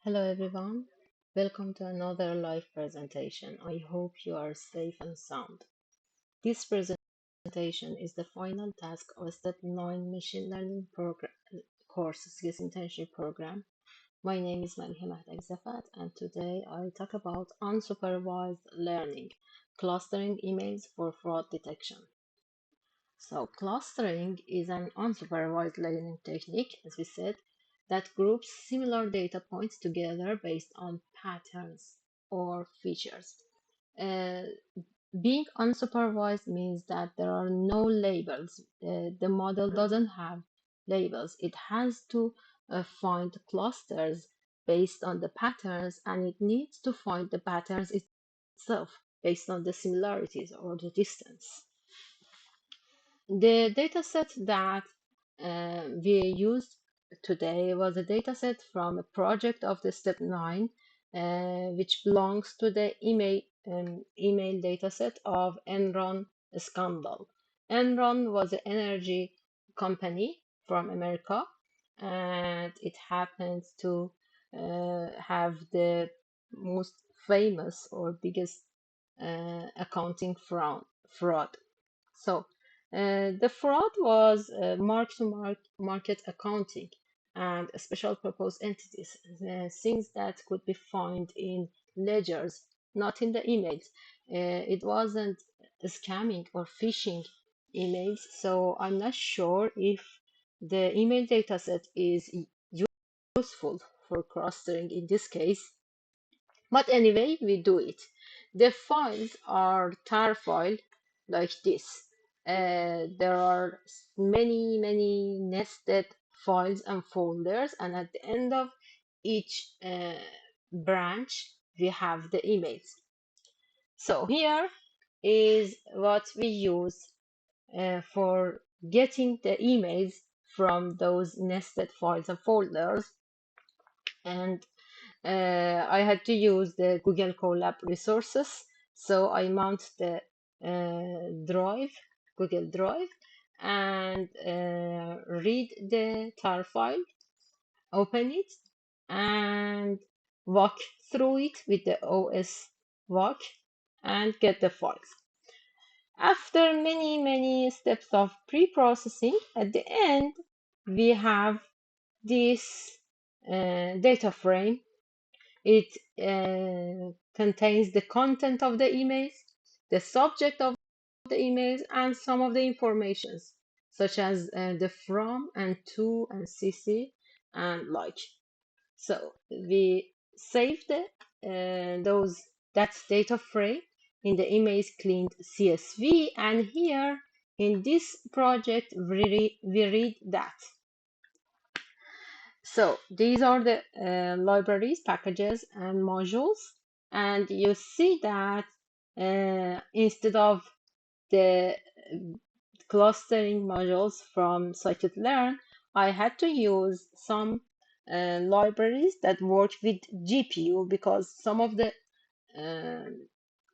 Hello everyone, welcome to another live presentation. I hope you are safe and sound. This presentation is the final task of Step 9 Machine Learning course skills internship program. My name is Maliheh Sefat and today I talk about unsupervised learning, clustering emails for fraud detection. So clustering is an unsupervised learning technique, as we said, that groups similar data points together based on patterns or features. Uh, Being unsupervised means that there are no labels. The model doesn't have labels. It has to find clusters based on the patterns, and it needs to find the patterns itself based on the similarities or the distance. The dataset that we used today was a dataset from a project of the Step 9, which belongs to the email dataset of Enron scandal. Enron was an energy company from America, and it happens to have the most famous or biggest accounting fraud. So the fraud was market accounting and special purpose entities, things that could be found in ledgers, not in the emails. It wasn't scamming or phishing emails, so I'm not sure if the email dataset is useful for clustering in this case. But anyway, we do it. The files are tar file like this. There are many nested files and folders, and at the end of each branch, we have the emails. So here is what we use for getting the emails from those nested files and folders. And I had to use the Google Colab resources. So I mount the Google Drive, and read the tar file, open it, and walk through it with the OS walk and get the files. After many steps of pre-processing, at the end, we have this data frame. It contains the content of the emails, the subject of the emails, and some of the informations, such as the from and to and cc and like. So we save that data frame in the image cleaned CSV, and here in this project we read that. So these are the libraries, packages, and modules. And you see that instead of the clustering modules from scikit-learn, I had to use some libraries that work with GPU because some of the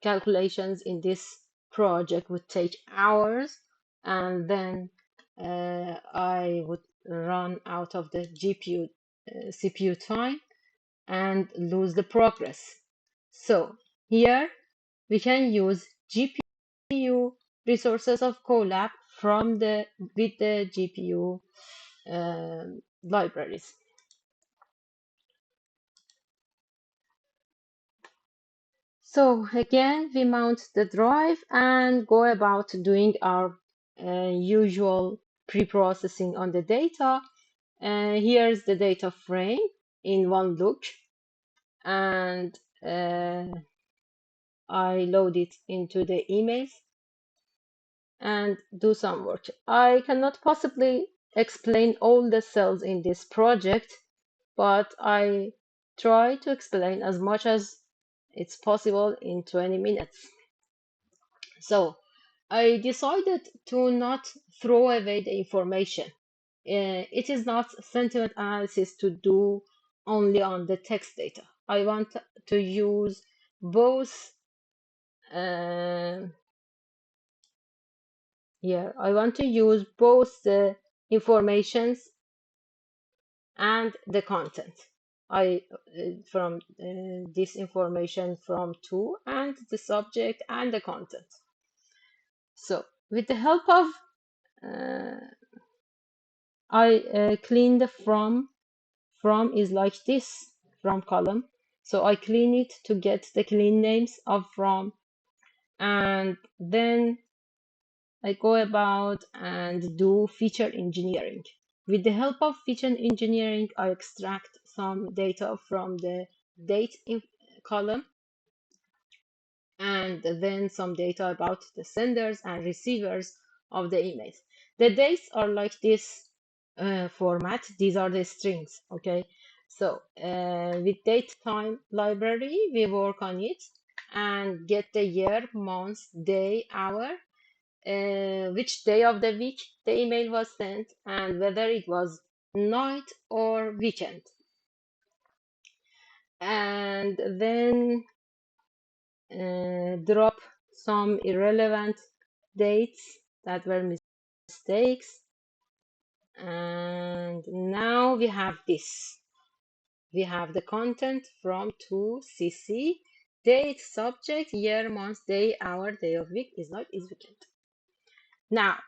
calculations in this project would take hours, and then I would run out of the GPU CPU time and lose the progress. So here we can use GPU resources of Colab from with the GPU libraries. So again, we mount the drive and go about doing our usual pre-processing on the data. Here's the data frame in one look, and I load it into the emails and do some work. I cannot possibly explain all the cells in this project, but I try to explain as much as it's possible in 20 minutes. So I decided to not throw away the information. It is not sentiment analysis to do only on the text data. I want to use both here. I want to use both the informations and the content. from this information from to and the subject and the content. So with the help of I clean the from is like this from column. So I clean it to get the clean names of from, and then I go about and do feature engineering. With the help of feature engineering, I extract some data from the date column, and then some data about the senders and receivers of the emails. The dates are like this format. These are the strings, okay? So with date time library, we work on it and get the year, month, day, hour, which day of the week the email was sent, and whether it was night or weekend. And then drop some irrelevant dates that were mistakes. And now we have this. We have the content from to CC, date, subject, year, month, day, hour, day of week, is night, is weekend. Now,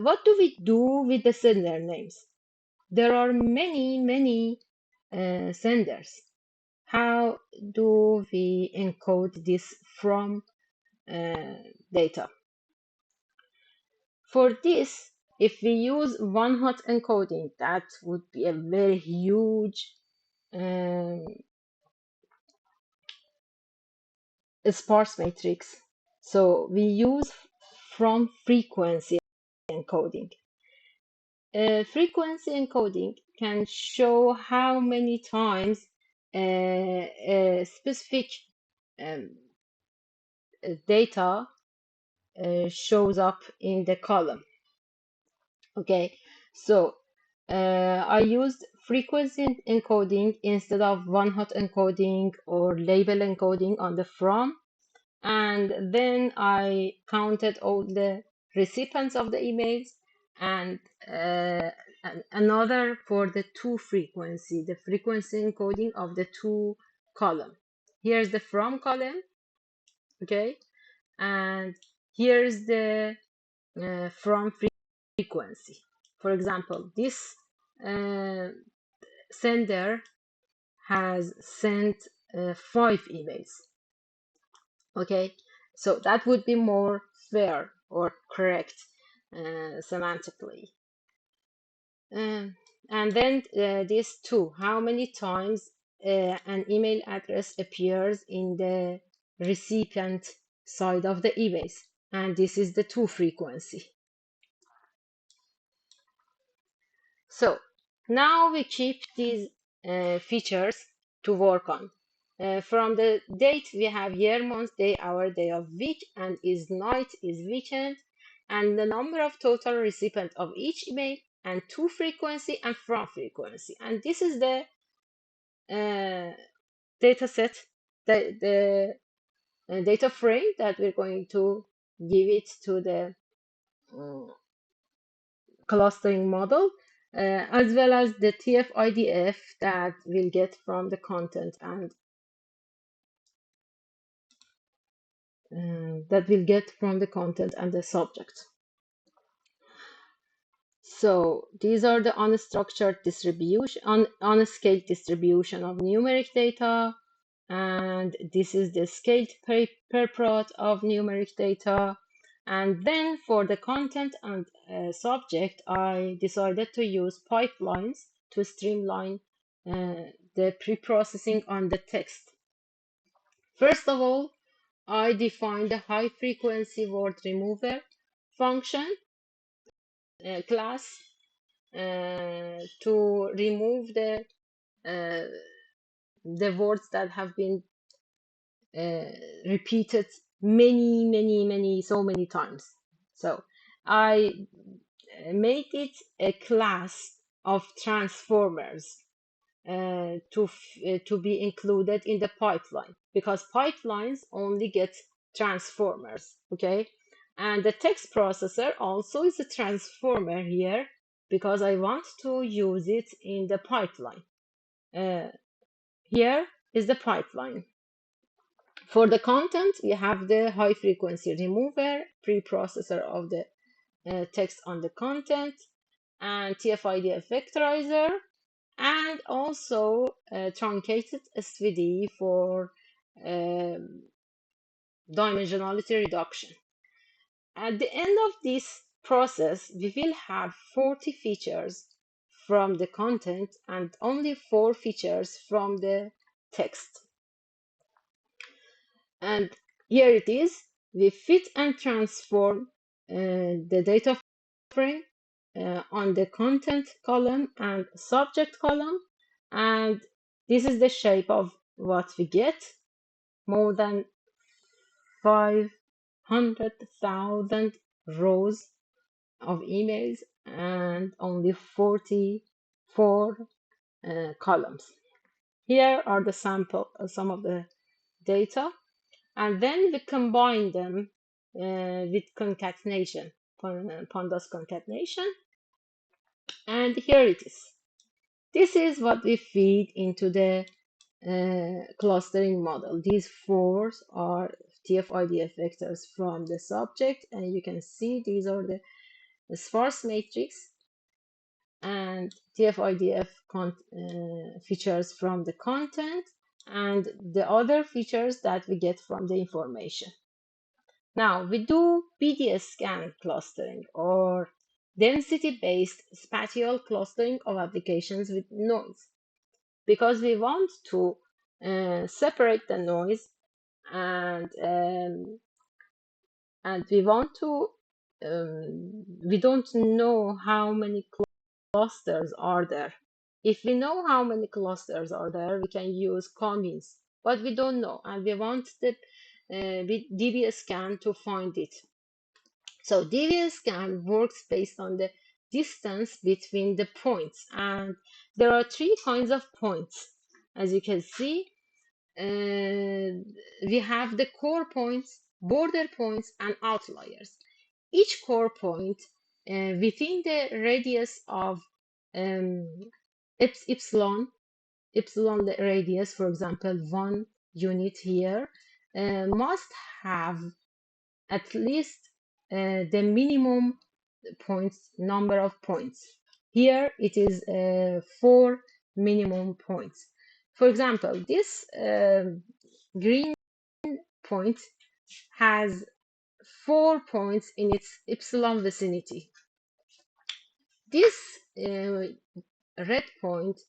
what do we do with the sender names? There are many senders. How do we encode this from data? For this, if we use one-hot encoding, that would be a very huge sparse matrix. So we use from frequency encoding. Frequency encoding can show how many times a specific um, data shows up in the column. Okay, so I used frequency encoding instead of one-hot encoding or label encoding on the from, and then I counted all the recipients of the emails, and another for the to frequency, the frequency encoding of the to column. Here's the from column, okay, and here's the from frequency. For example, this sender has sent 5 emails. Okay, so that would be more fair or correct semantically. And then this too, how many times an email address appears in the recipient side of the emails, and this is the to frequency. So now we keep these features to work on. From the date, we have year, month, day, hour, day of week, and is night, is weekend, and the number of total recipient of each email, and to frequency and from frequency. And this is the data set, the data frame that we're going to give it to the clustering model, as well as the TF-IDF that we'll get from the content and the subject. So these are the unstructured distribution, unscaled distribution of numeric data, and this is the scaled per prod of numeric data. And then for the content and subject, I decided to use pipelines to streamline the pre-processing on the text. First of all, I defined a high frequency word remover function class to remove the words that have been repeated so many times. So I made it a class of transformers to be included in the pipeline, because pipelines only get transformers, okay? And the text processor also is a transformer here, because I want to use it in the pipeline. Uh, Here is the pipeline. For the content, we have the high frequency remover, preprocessor of the text on the content, and TF-IDF vectorizer, and also truncated SVD for um, dimensionality reduction. At the end of this process, we will have 40 features from the content and only 4 features from the text. And here it is. We fit and transform the data frame on the content column and subject column. And this is the shape of what we get. More than 500,000 rows of emails and only 44 columns. Here are the sample, some of the data, and then we combine them with concatenation, pandas concatenation, and here it is. This is what we feed into the clustering model. These four are TF-IDF vectors from the subject, and you can see these are the sparse matrix and TF-IDF features from the content and the other features that we get from the information. Now we do BDSCAN clustering or density-based spatial clustering of applications with noise because we want to separate the noise and we want to we don't know how many clusters are there. If we know how many clusters are there, we can use commins, but we don't know, and we want the DBSCAN to find it. So DBSCAN works based on the distance between the points, and there are 3 kinds of points. As you can see, we have the core points, border points, and outliers. Each core point within the radius of epsilon radius, for example, 1 unit here, must have at least the minimum points, number of points. Here it is 4 minimum points. For example, this green point has 4 points in its epsilon vicinity. This red point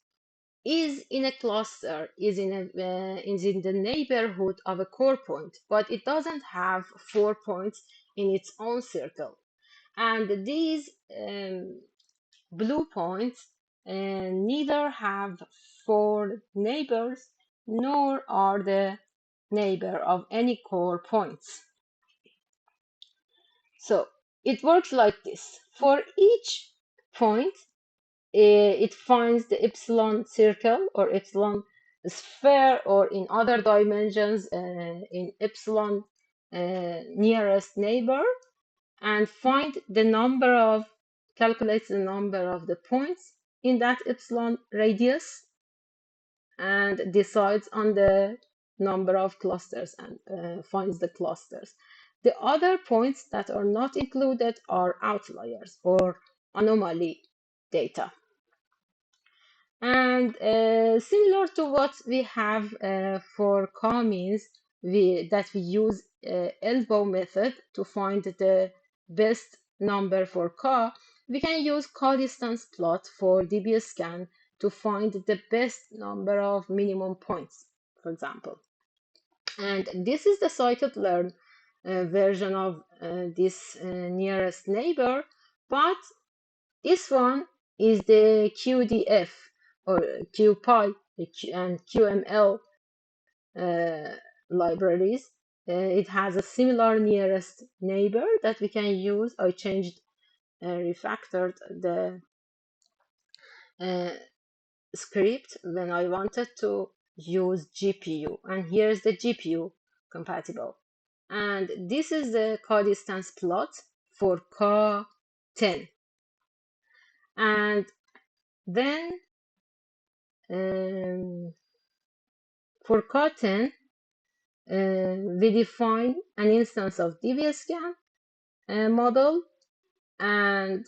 is in a cluster, is in the neighborhood of a core point, but it doesn't have 4 points in its own circle. And these blue points neither have 4 neighbors nor are the neighbor of any core points. So it works like this. For each point, it finds the epsilon circle or epsilon sphere, or in other dimensions, in epsilon nearest neighbor, and calculates the number of the points in that epsilon radius and decides on the number of clusters and finds the clusters. The other points that are not included are outliers or anomaly data. And similar to what we have for commins, that we use elbow method to find the best number for K, we can use K-distance plot for DBSCAN to find the best number of minimum points, for example. And this is the scikit-learn version of this nearest neighbor, but this one is the CuDF or CuPy and CuML libraries. It has a similar nearest neighbor that we can use. I changed, refactored the script when I wanted to use GPU, and here's the GPU compatible. And this is the K-distance plot for K10. And then for COT10, we define an instance of DBSCAN model and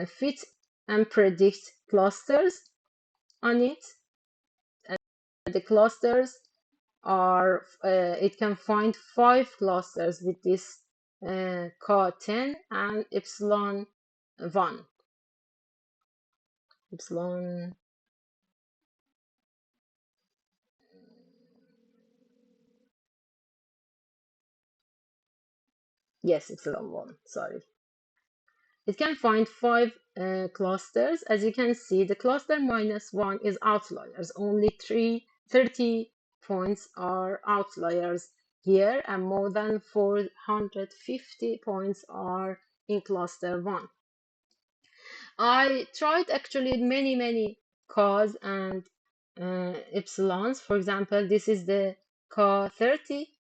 fit and predict clusters on it. The clusters are, it can find 5 clusters with this COT10 and epsilon 1. Epsilon, yes, epsilon 1, sorry. It can find 5 clusters. As you can see, the cluster -1 is outliers. Only 30 points are outliers here, and more than 450 points are in cluster 1. I tried actually many cos and epsilons. For example, this is the co30,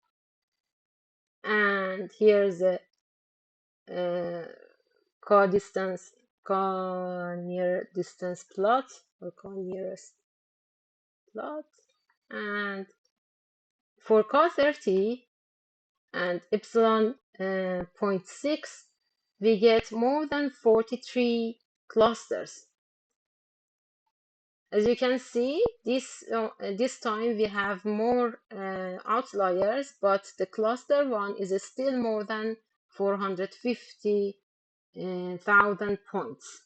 and here's the co-distance, co-near distance plot or co-nearest plot. And for co30 and epsilon 0.6, we get more than 43 clusters. As you can see, this time we have more outliers, but the cluster 1 is still more than 450,000 points.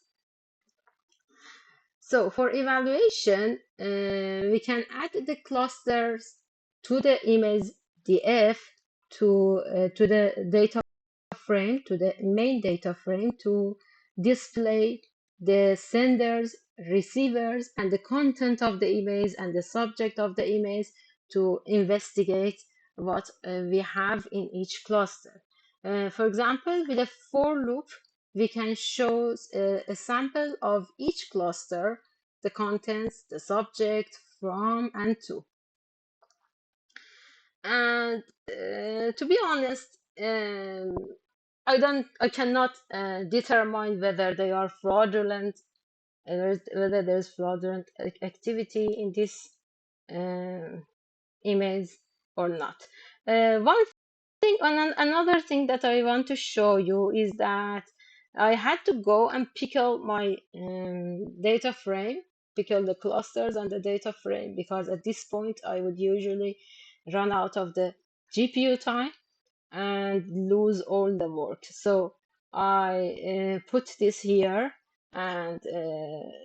So for evaluation, we can add the clusters to the image DF to the data frame, to the main data frame, to display the senders, receivers, and the content of the image and the subject of the image to investigate what we have in each cluster. For example, with a for loop, we can show a sample of each cluster, the contents, the subject, from, and to. And to be honest, I cannot determine whether they are fraudulent, whether there's fraudulent activity in this image or not. One thing, another thing that I want to show you is that I had to go and pickle my data frame, pickle the clusters on the data frame, because at this point I would usually run out of the GPU time and lose all the work. So I put this here and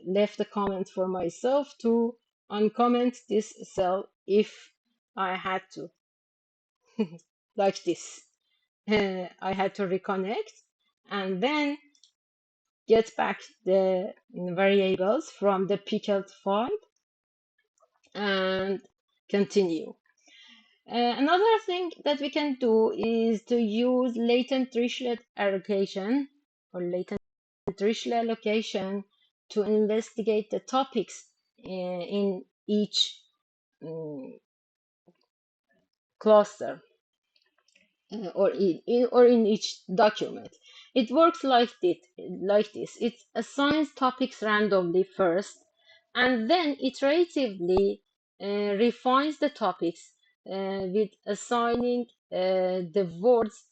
left a comment for myself to uncomment this cell if I had to. Like this. I had to reconnect and then get back the variables from the pickled file and continue. Another thing that we can do is to use latent Dirichlet allocation or latent Dirichlet allocation to investigate the topics in each cluster or in each document. It works like this. It assigns topics randomly first, and then iteratively refines the topics with assigning the words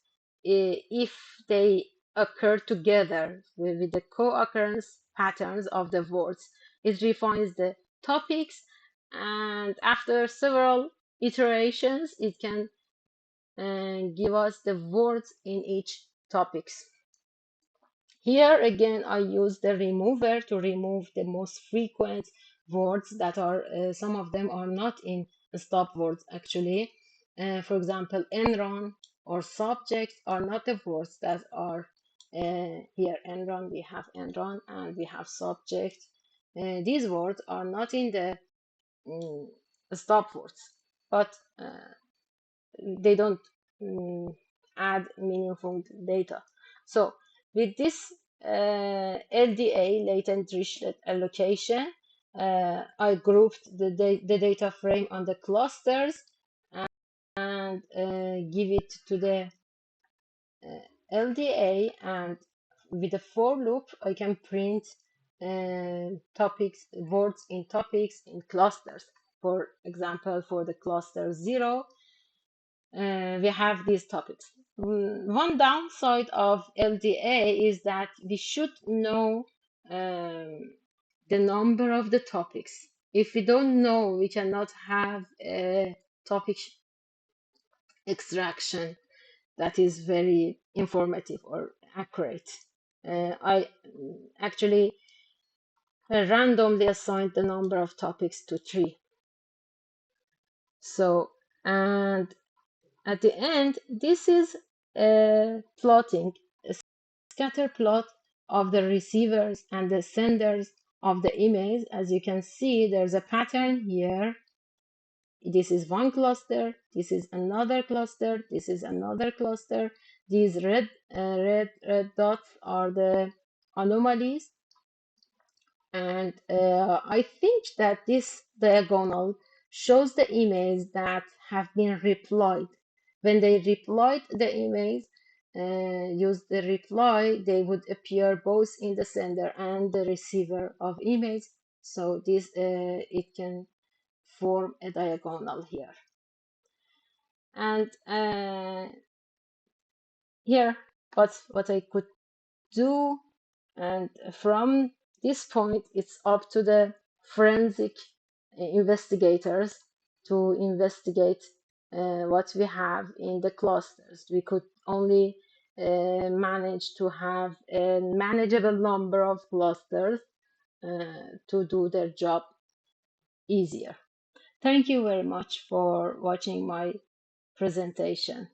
if they occur together with the co-occurrence patterns of the words. It refines the topics, and after several iterations, it can give us the words in each topics. Here again, I use the remover to remove the most frequent words that are, some of them are not in stop words actually. For example, enron or subject are not the words that are here. Enron, we have enron, and we have subject. These words are not in the stop words, but they don't add meaningful data. So with this LDA, latent Dirichlet allocation, I grouped the data frame on the clusters and give it to the LDA, and with a for loop I can print topics, words in topics in clusters. For example, for the cluster 0, we have these topics. One downside of LDA is that we should know the number of the topics. If we don't know, we cannot have a topic extraction that is very informative or accurate. I actually randomly assigned the number of topics to 3. So, and at the end, this is plotting, a scatter plot of the receivers and the senders of the emails. As you can see, there's a pattern here. This is one cluster, this is another cluster, this is another cluster. These red dots are the anomalies. And I think that this diagonal shows the emails that have been replied. When they replied the emails, use the reply, they would appear both in the sender and the receiver of emails. So this it can form a diagonal here. And here, what I could do, and from this point, it's up to the forensic investigators to investigate what we have in the clusters. We could only manage to have a manageable number of clusters to do their job easier. Thank you very much for watching my presentation.